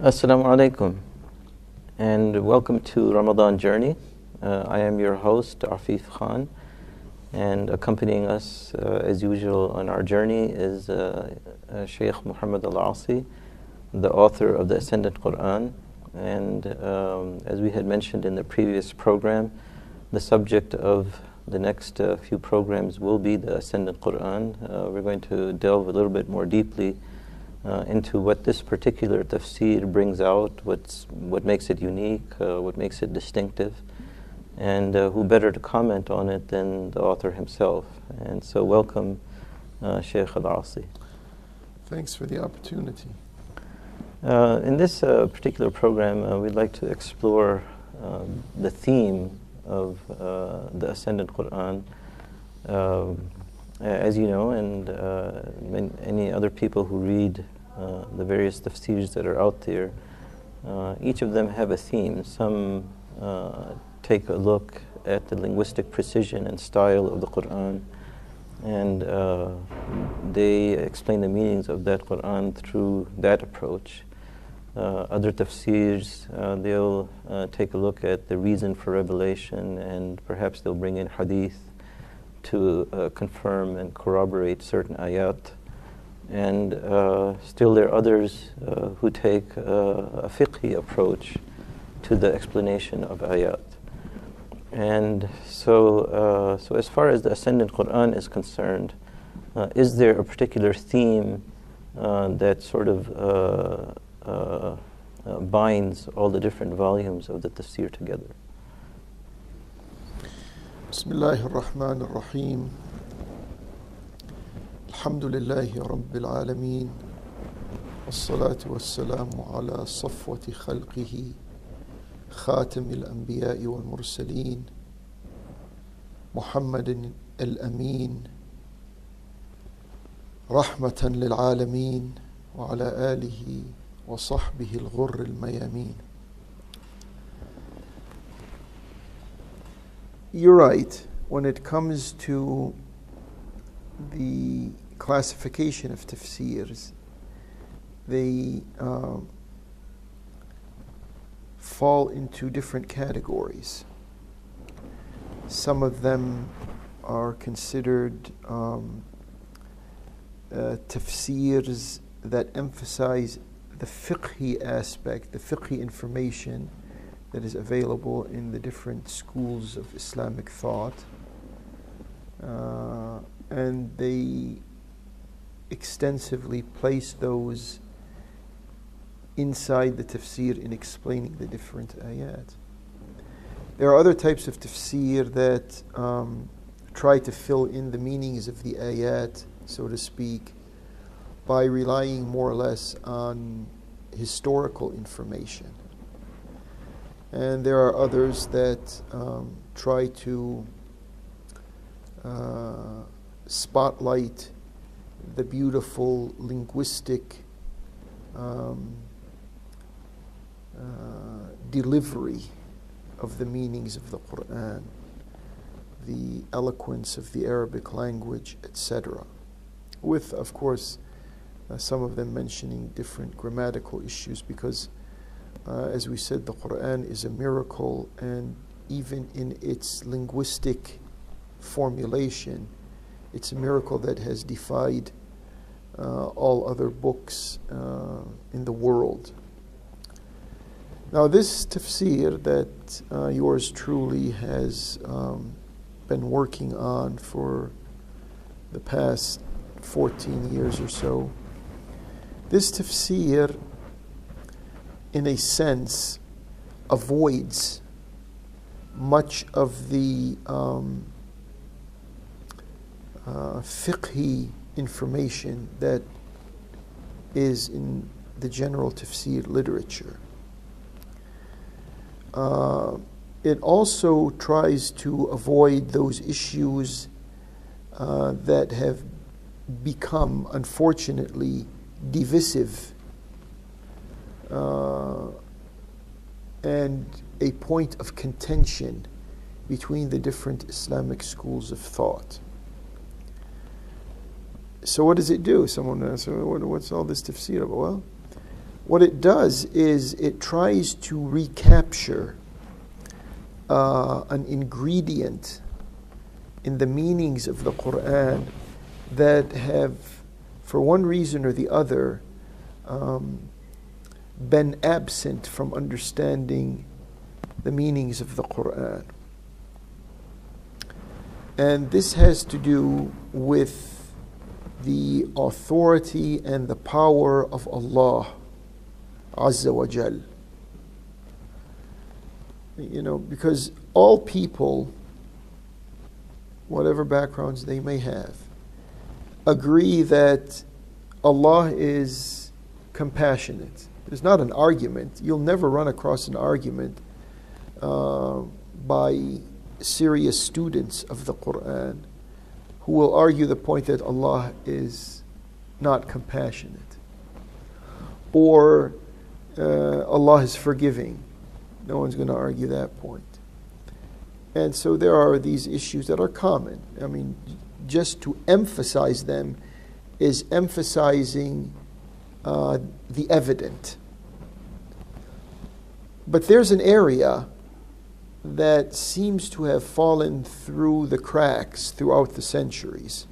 Assalamu alaikum, and welcome to Ramadan Journey. I am your host, Afif Khan, and accompanying us as usual on our journey is Shaykh Muhammad Al-Asi, the author of the Ascendant Quran. And as we had mentioned in the previous program, the subject of the next few programs will be the Ascendant Quran. We're going to delve a little bit more deeply into what this particular tafsir brings out, what makes it unique, what makes it distinctive, and who better to comment on it than the author himself. And so welcome, Shaykh Al-Asi. Thanks for the opportunity. In this particular program, we'd like to explore the theme of the Ascendant Quran. As you know, and any other people who read the various tafsirs that are out there, each of them have a theme. Some take a look at the linguistic precision and style of the Quran, and they explain the meanings of that Quran through that approach. Other tafsirs, they'll take a look at the reason for revelation, and perhaps they'll bring in hadith to confirm and corroborate certain ayat. And still there are others who take a fiqhi approach to the explanation of ayat. And so as far as the Ascendant Quran is concerned, is there a particular theme that sort of binds all the different volumes of the tafsir together? Bismillahir Rahmanir Rahim. Alhamdulillahi Rabbil Alameen. Wassalatu wassalamu ala safwati khalqihi khatamil anbiya'i wal mursaleen Muhammadin al-Amin rahmatan lil alameen wa ala alihi wa sahbihi al-ghurr al-mayamin. You're right. When it comes to the classification of tafsirs, they fall into different categories. Some of them are considered tafsirs that emphasize the fiqhi aspect, the fiqhi information that is available in the different schools of Islamic thought, and they extensively place those inside the tafsir in explaining the different ayat. There are other types of tafsir that try to fill in the meanings of the ayat, so to speak, by relying more or less on historical information. And there are others that try to spotlight the beautiful linguistic delivery of the meanings of the Quran, the eloquence of the Arabic language, etc. With, of course, some of them mentioning different grammatical issues, because as we said, the Quran is a miracle, and even in its linguistic formulation, it's a miracle that has defied all other books in the world. Now, this tafsir that yours truly has been working on for the past 14 years or so, this tafsir, in a sense, avoids much of the fiqhi information that is in the general tafsir literature. It also tries to avoid those issues that have become, unfortunately, divisive and a point of contention between the different Islamic schools of thought. so what does it do? Someone asks, what's all this tafsir about? Well, what it does is it tries to recapture an ingredient in the meanings of the Quran that have, for one reason or the other, been absent from understanding the meanings of the Quran. And this has to do with the authority and the power of Allah Azza wa Jal. You know, because all people, whatever backgrounds they may have, agree that Allah is compassionate. There's not an argument. You'll never run across an argument by serious students of the Quran who will argue the point that Allah is not compassionate or Allah is forgiving. No one's going to argue that point. And so there are these issues that are common. I mean, just to emphasize them is emphasizing the evident. But there's an area that seems to have fallen through the cracks throughout the centuries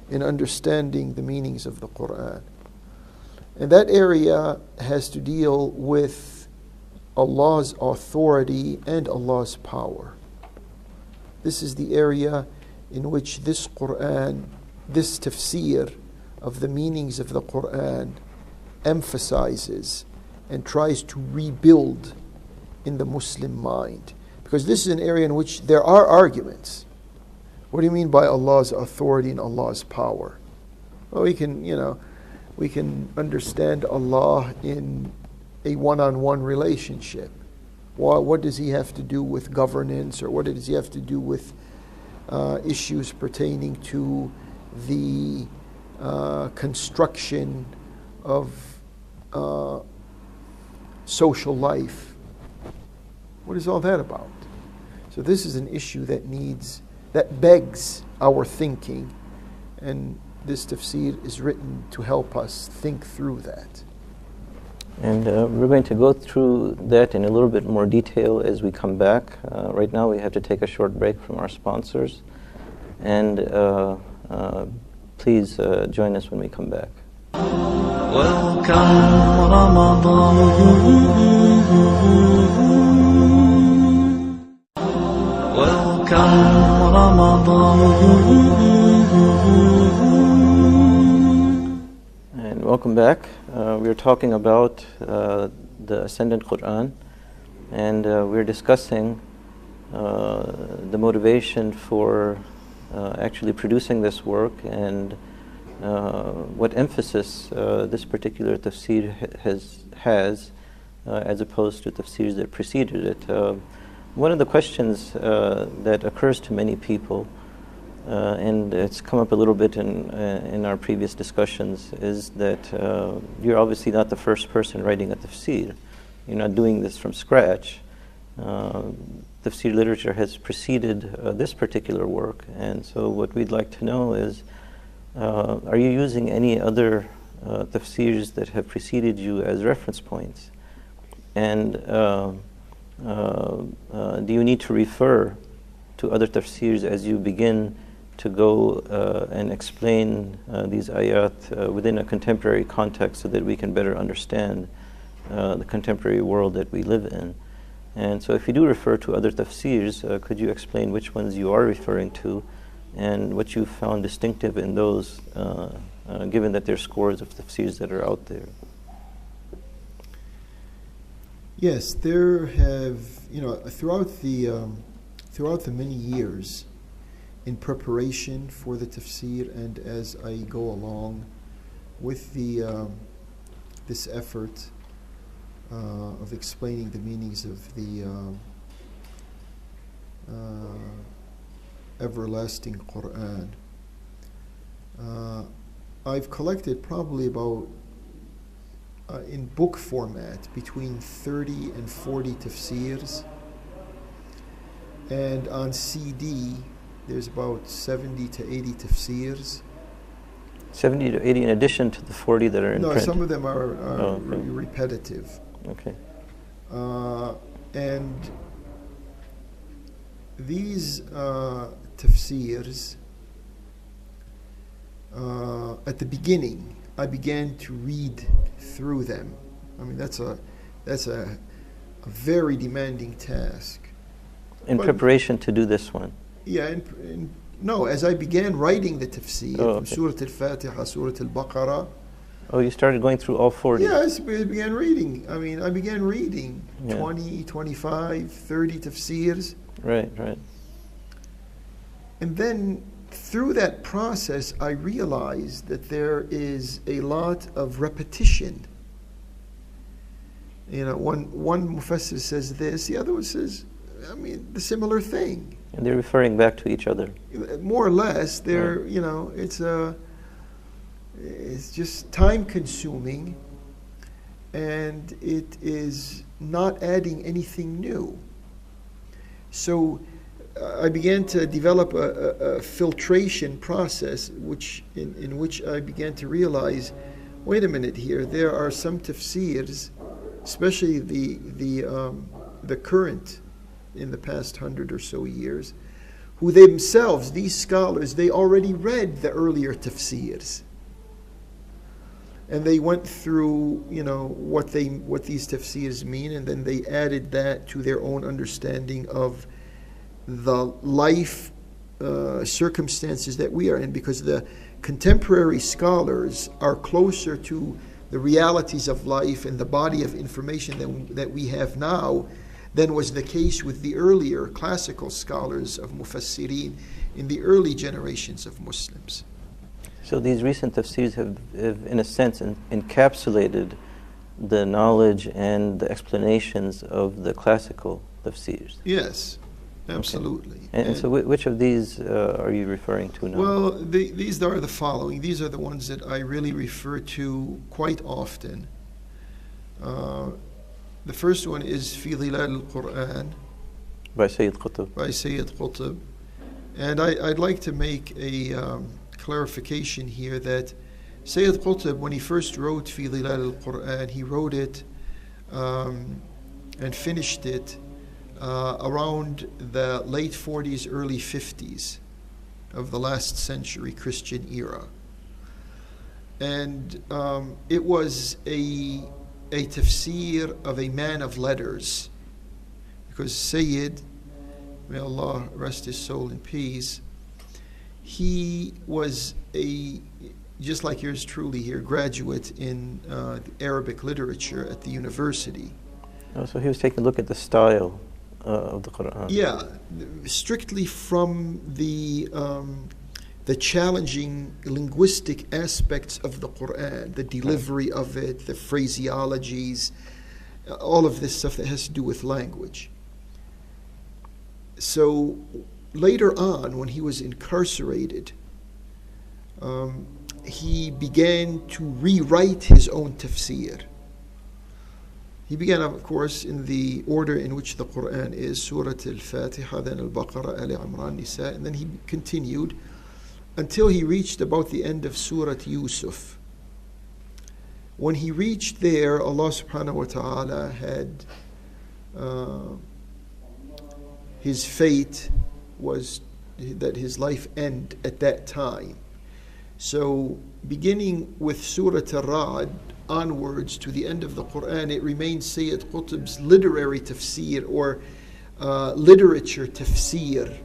in understanding the meanings of the Quran. And that area has to deal with Allah's authority and Allah's power. This is the area in which this Quran, this tafsir of the meanings of the Quran emphasizes and tries to rebuild in the Muslim mind. Because this is an area in which there are arguments. What do you mean by Allah's authority and Allah's power? Well, we can understand Allah in a one-on-one relationship. What does He have to do with governance, or what does He have to do with issues pertaining to the construction of social life? What is all that about? So this is an issue that begs our thinking, and this tafsir is written to help us think through that. And we're going to go through that in a little bit more detail as we come back. Right now we have to take a short break from our sponsors. And please join us when we come back. Welcome Ramadan. Welcome Ramadan. And welcome back. We're talking about the Ascendant Quran, and we're discussing the motivation for actually producing this work and what emphasis this particular tafsir has as opposed to tafsirs that preceded it. One of the questions that occurs to many people, and it's come up a little bit in our previous discussions, is that you're obviously not the first person writing a tafsir. You're not doing this from scratch. Tafsir literature has preceded this particular work, and so what we'd like to know is, are you using any other tafsirs that have preceded you as reference points? And do you need to refer to other tafsirs as you begin to go and explain these ayat within a contemporary context so that we can better understand the contemporary world that we live in? And so if you do refer to other tafsirs, could you explain which ones you are referring to and what you found distinctive in those, given that there are scores of tafsirs that are out there? Yes, there have, throughout the many years in preparation for the tafsir and as I go along with this effort of explaining the meanings of the everlasting Quran, I've collected probably about in book format between 30 and 40 tafsirs, and on CD there's about 70 to 80 tafsirs. 70 to 80 in addition to the 40 that are in No, print? some of them are Oh, okay. repetitive. Okay. And these tafsirs, at the beginning, I began to read through them. I mean, that's a very demanding task. In But- preparation to do this one? Yeah, no, as I began writing the tafsir, Oh, from okay. Surah Al-Fatiha, Surah Al-Baqarah, Oh, you started going through all 40? yes, I began reading. I mean, I began reading Yeah. 20, 25, 30 tafsirs. Right, right. And then through that process, I realized that there is a lot of repetition. You know, one mufassir says this, the other one says, I mean, the similar thing. And they're referring back to each other? More or less, they're, Right. you know, it's just time consuming, and it is not adding anything new. So I began to develop a filtration process, in which I began to realize, wait a minute here, there are some tafsirs, especially the current in the past 100 or so years, who themselves, these scholars, they already read the earlier tafsirs. And they went through, you know, what these tafsirs mean, and then they added that to their own understanding of the life circumstances that we are in, because the contemporary scholars are closer to the realities of life and the body of information that we have now than was the case with the earlier classical scholars of Mufassirin in the early generations of Muslims. So these recent tafsirs have in a sense, encapsulated the knowledge and the explanations of the classical tafsirs. Yes, absolutely. Okay. And so which of these are you referring to now? Well, these are the following. These are the ones that I really refer to quite often. The first one is في ظلال القرآن By Sayyid Qutb. by Sayyid Qutb. And I'd like to make a clarification here that Sayyid Qutb, when he first wrote في ظلال القرآن, he wrote it and finished it around the late 40s, early 50s of the last century Christian era. And it was a tafsir of a man of letters, because Sayyid, may Allah rest his soul in peace, he was just like yours truly here, graduate in Arabic literature at the university. Oh, so he was taking a look at the style of the Quran. Yeah, strictly from the challenging linguistic aspects of the Quran, the delivery of it, the phraseologies, all of this stuff that has to do with language. So later on, when he was incarcerated, he began to rewrite his own tafsir. He began, of course, in the order in which the Quran is, Surah Al-Fatiha, then Al-Baqarah, Ali Imran, Nisa, and then he continued until he reached about the end of Surah Yusuf. When he reached there, Allah subhanahu wa ta'ala had, his fate was that his life end at that time. So beginning with Surah Ar-Ra'd onwards to the end of the Quran, it remains Sayyid Qutb's literary tafsir or literature tafsir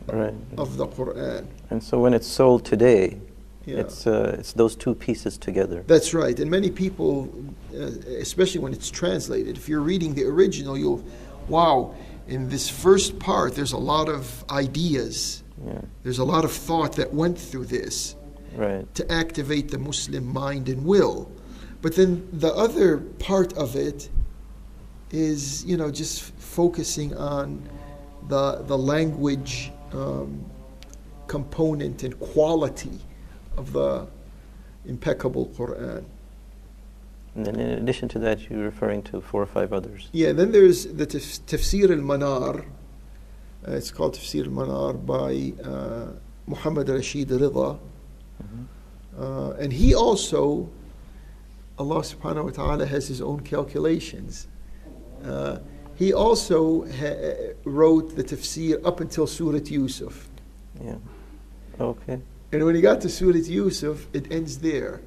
Right. of the Quran. And so when it's sold today, Yeah. it's those two pieces together. That's right. And many people, especially when it's translated, if you're reading the original, wow, in this first part, there's a lot of ideas. Yeah. There's a lot of thought that went through this Right. to activate the Muslim mind and will. But then the other part of it is, just focusing on the language component and quality of the impeccable Quran. And then in addition to that, you're referring to 4 or 5 others. Yeah, then there's the Tafsir al-Manar. It's called Tafsir al-Manar by Muhammad Rashid Rida. And he also, Allah subhanahu wa ta'ala has his own calculations. He also wrote the tafsir up until Surah Yusuf. Yeah. Okay. And when he got to Surah Yusuf, it ends there.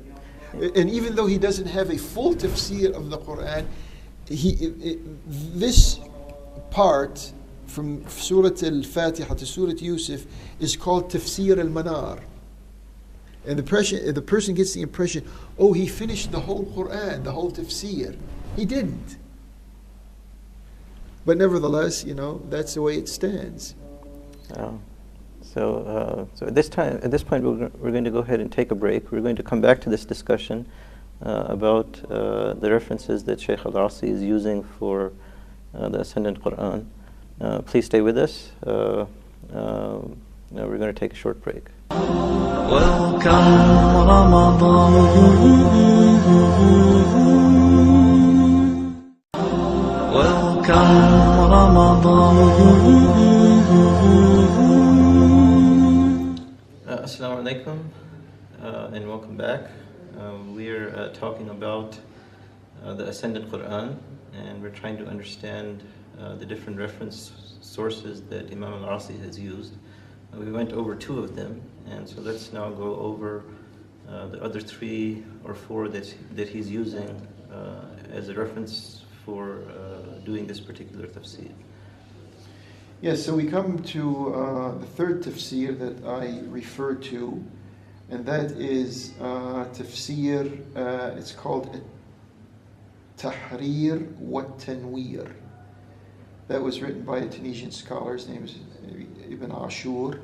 And even though he doesn't have a full tafsir of the Quran, this part from Surah Al-Fatiha to Surah Yusuf is called Tafsir al-Manar. And the person gets the impression, oh, he finished the whole Quran, the whole tafsir. He didn't. But nevertheless, that's the way it stands. So at this point, we're going to go ahead and take a break. We're going to come back to this discussion about the references that Shaykh Al-Asi is using for the Ascendant Quran. Please stay with us. We're going to take a short break. Welcome Ramadan. Welcome Ramadan. Assalamu alaikum and welcome back. We're talking about the Ascendant Quran, and we're trying to understand the different reference sources that Imam Al-Asi has used. We went over 2 of them, and so let's now go over the other 3 or 4 that he's using as a reference for doing this particular tafsir. Yes, so we come to the third tafsir that I refer to, and that is tafsir, it's called Tahrir wa Tanwir. That was written by a Tunisian scholar. His name is Ibn Ashur.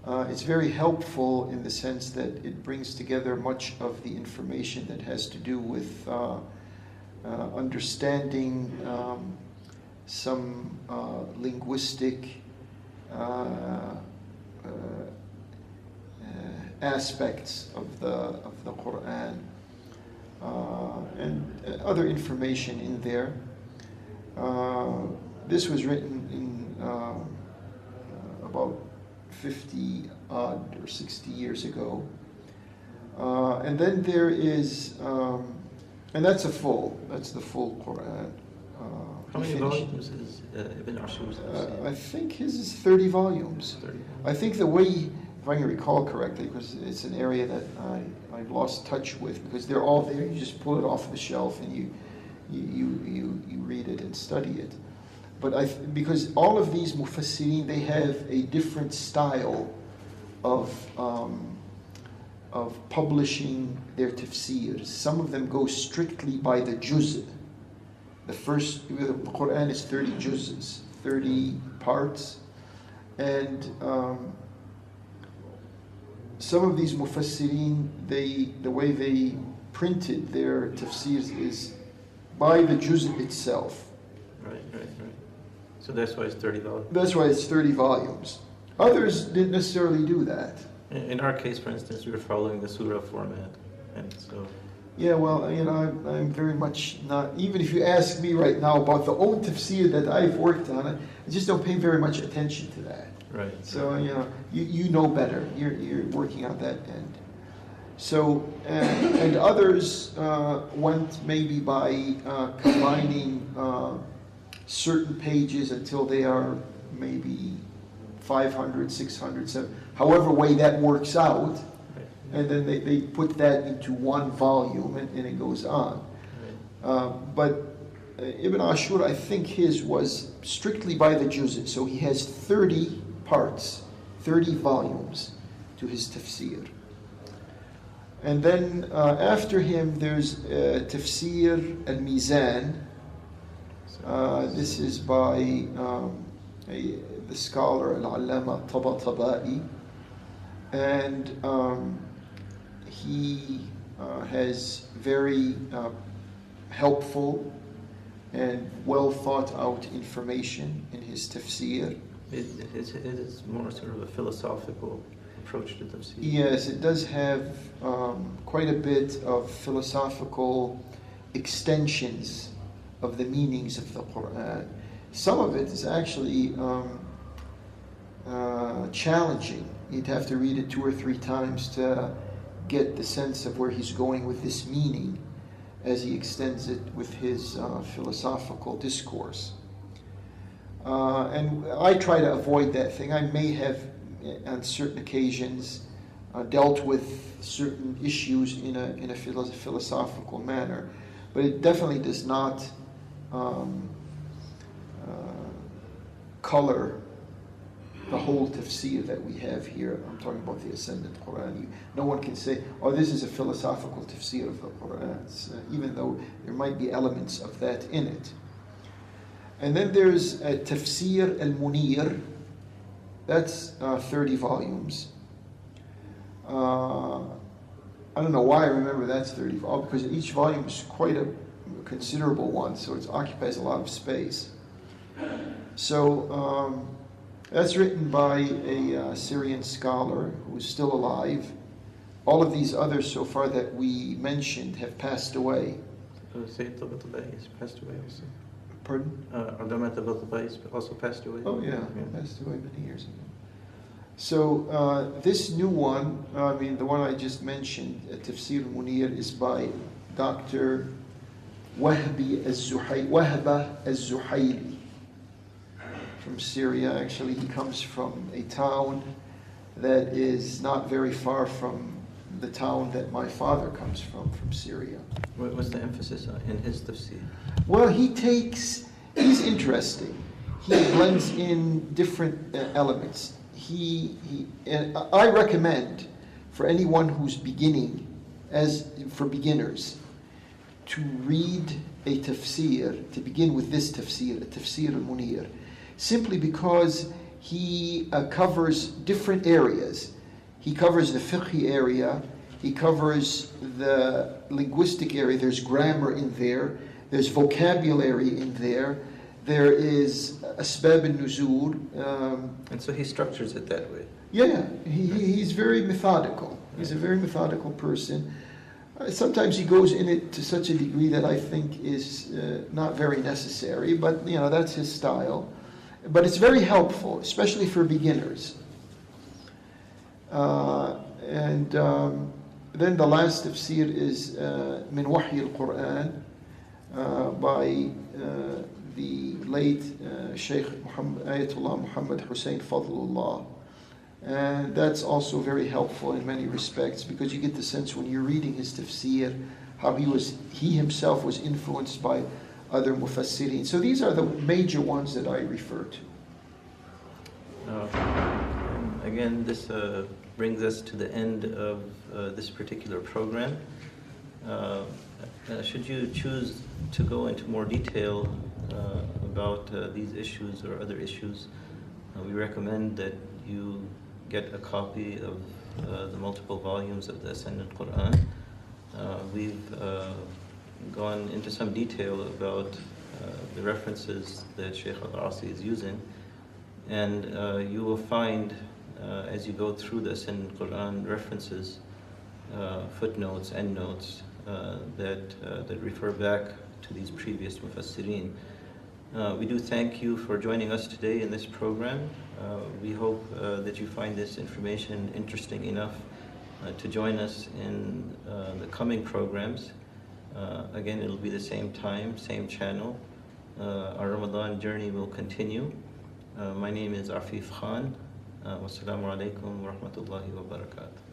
It's very helpful in the sense that it brings together much of the information that has to do with understanding some linguistic aspects of the Quran and other information in there. This was written in about 50 odd or 60 years ago. And then there is, and that's the full Quran. How many volumes is Ibn Ashur's tafsir? I think his is 30 volumes. 30. I think the way, if I can recall correctly, because it's an area that I've lost touch with, because they're all there. You just pull it off the shelf and you read it and study it. But because all of these mufassirin, they have a different style of publishing their tafsirs. Some of them go strictly by the juz'. The Quran is 30 juz's, 30 parts, and some of these mufassirin, the way they printed their tafsirs is by the juz' itself. Right. So that's why it's 30 volumes. That's why it's 30 volumes. Others didn't necessarily do that. In our case, for instance, we were following the surah format, and so. Yeah, well, I'm very much not. Even if you ask me right now about the own tafsir that I've worked on, I just don't pay very much attention to that. Right. So you know better. You're working on that end. So and others went maybe by combining certain pages until they are maybe 500, 600, 700, however way that works out. Right. And then they put that into one volume and it goes on. Right. But Ibn Ashur, I think his was strictly by the juz', so he has 30 parts, 30 volumes to his tafsir. And then after him there's Tafsir al-Mizan. This is by the scholar Al-Allama Tabatabai, and he has very helpful and well thought out information in his tafsir. It is more sort of a philosophical approach to tafsir. Yes, it does have quite a bit of philosophical extensions of the meanings of the Quran. Some of it is actually challenging. You'd have to read it 2 or 3 times to get the sense of where he's going with this meaning as he extends it with his philosophical discourse. And I try to avoid that thing. I may have, on certain occasions, dealt with certain issues in a philosophical manner, but it definitely does not color the whole tafsir that we have here. I'm talking about the Ascendant Quran. No one can say, oh, this is a philosophical tafsir of the Quran, even though there might be elements of that in it. And then there's a Tafsir al-Munir. That's 30 volumes. I don't know why I remember that's 30 volumes, because each volume is quite a considerable one, so it occupies a lot of space. So that's written by a Syrian scholar who is still alive. All of these others so far that we mentioned have passed away. Sayyid Tabatabai has passed away also. Pardon? Ulama Tabatabai also passed away. Oh yeah, passed away many years ago. So this new one, the one I just mentioned, Tafsir Munir, is by Dr. Wahba Az-Zuhayli from Syria. Actually, he comes from a town that is not very far from the town that my father comes from Syria. What's the emphasis in his tafsir? Well, he's interesting. He blends in different elements. I recommend for anyone who's beginning, for beginners, to read a tafsir, to begin with this tafsir, a Tafsir al-Munir, simply because he covers different areas. He covers the fiqh area, he covers the linguistic area, there's grammar in there, there's vocabulary in there, there is asbab al-nuzul. And so he structures it that way. Yeah, he's very methodical. He's a very methodical person. Sometimes he goes in it to such a degree that I think is not very necessary, but that's his style. But it's very helpful, especially for beginners. And then the last tafsir is Min Wahy al-Quran by the late Sheikh Ayatollah Muhammad Hussein Fadlullah. And that's also very helpful in many respects, because you get the sense when you're reading his tafsir how he himself was influenced by other mufassirin. So these are the major ones that I refer to. Again, this brings us to the end of this particular program. Should you choose to go into more detail about these issues or other issues, we recommend that you get a copy of the multiple volumes of the Ascendant Quran. We've gone into some detail about the references that Shaykh Al-Asi is using, and you will find as you go through the Ascendant Quran references, footnotes, endnotes that refer back to these previous mufassirin. We do thank you for joining us today in this program. We hope that you find this information interesting enough to join us in the coming programs. Again, it'll be the same time, same channel. Our Ramadan journey will continue. My name is Afif Khan. Wassalamu alaikum wa rahmatullahi wa barakatuh.